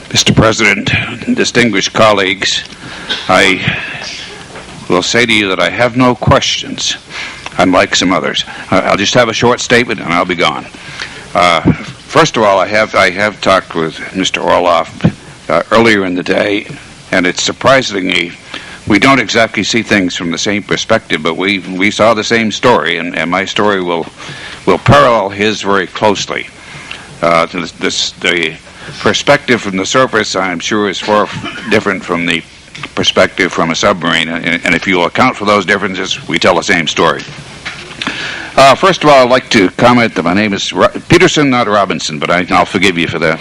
Mr. President, distinguished colleagues, I will say to you that I have no questions, unlike some others. I'll just have a short statement and I'll be gone. First of all, I have talked with Mr. Orloff earlier in the day, and it's surprising me. We don't exactly see things from the same perspective, but we saw the same story, and my story will parallel his very closely. The perspective from the surface, I'm sure, is far different from the perspective from a submarine, and if you account for those differences, we tell the same story. First of all, I'd like to comment that my name is Peterson, not Robinson, but I'll forgive you for that.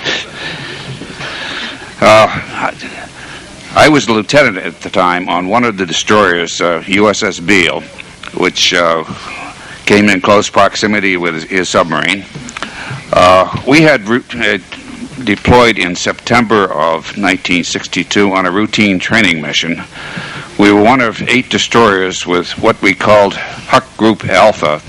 I was a lieutenant at the time on one of the destroyers, USS Beale, which came in close proximity with his submarine. We had deployed in September of 1962 on a routine training mission. We were one of 8 destroyers with what we called Huck Group Alpha.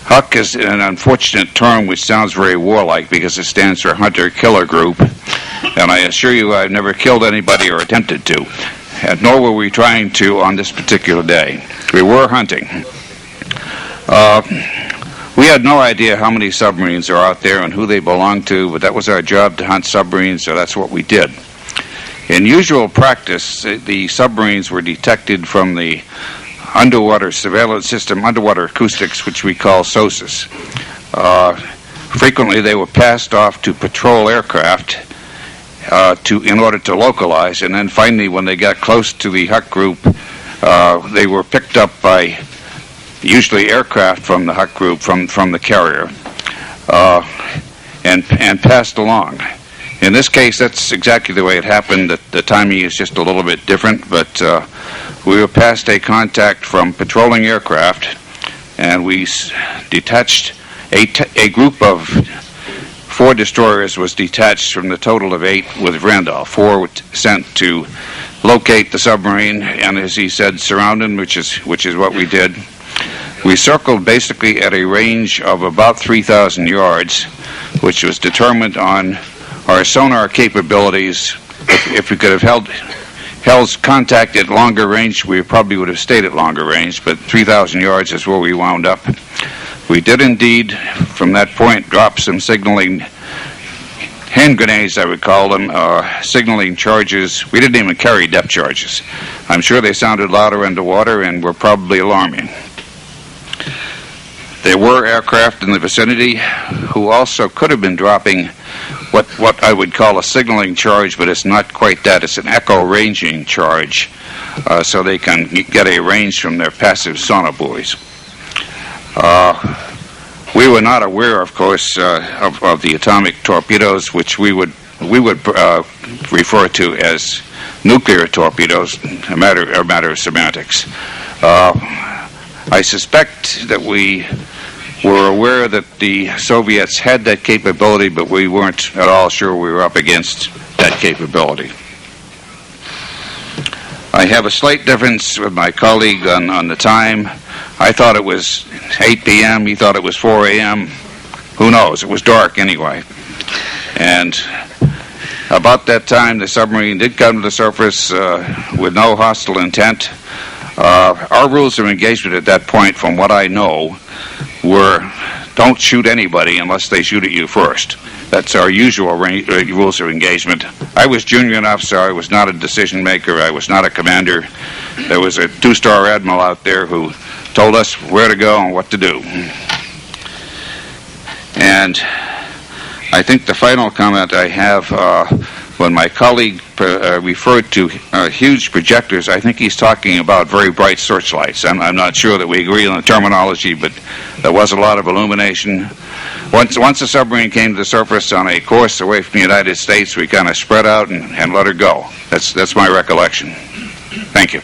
Huck is an unfortunate term which sounds very warlike because it stands for Hunter-Killer Group, and I assure you I've never killed anybody or attempted to, and nor were we trying to on this particular day. We were hunting. We had no idea how many submarines are out there and who they belonged to, but that was our job, to hunt submarines, so that's what we did. In usual practice, the submarines were detected from the underwater surveillance system, underwater acoustics, which we call SOSUS. Frequently, they were passed off to patrol aircraft in order to localize, and then finally, when they got close to the Huck Group, they were picked up by usually aircraft from the Huck Group, from the carrier, and passed along. In this case, that's exactly the way it happened. The timing is just a little bit different, but we were past a contact from patrolling aircraft, and we detached a group of 4 destroyers was detached from the total of 8 with Randolph. 4 were sent to locate the submarine, and as he said, surround him, which is what we did. We circled basically at a range of about 3,000 yards, which was determined on our sonar capabilities. If we could have held contact at longer range, we probably would have stayed at longer range, but 3,000 yards is where we wound up. We did indeed, from that point, drop some signaling hand grenades, I would call them, signaling charges. We didn't even carry depth charges. I'm sure they sounded louder underwater and were probably alarming. There were aircraft in the vicinity who also could have been dropping what I would call a signaling charge, but it's not quite that. It's an echo ranging charge, so they can get a range from their passive sonar buoys. We were not aware, of course, of the atomic torpedoes, which we would refer to as nuclear torpedoes, a matter of semantics. I suspect that we were aware that the Soviets had that capability, but we weren't at all sure we were up against that capability. I have a slight difference with my colleague on the time. I thought it was 8 p.m., he thought it was 4 a.m. Who knows? It was dark anyway. And about that time, the submarine did come to the surface with no hostile intent. Our rules of engagement at that point, from what I know, were don't shoot anybody unless they shoot at you first. That's our usual rules of engagement. I was junior enough, so I was not a decision maker. I was not a commander. There was a 2-star admiral out there who told us where to go and what to do. And I think the final comment I have, when my colleague referred to huge projectors, I think he's talking about very bright searchlights. I'm not sure that we agree on the terminology, but there was a lot of illumination. Once the submarine came to the surface on a course away from the United States, we kind of spread out and let her go. That's my recollection. Thank you.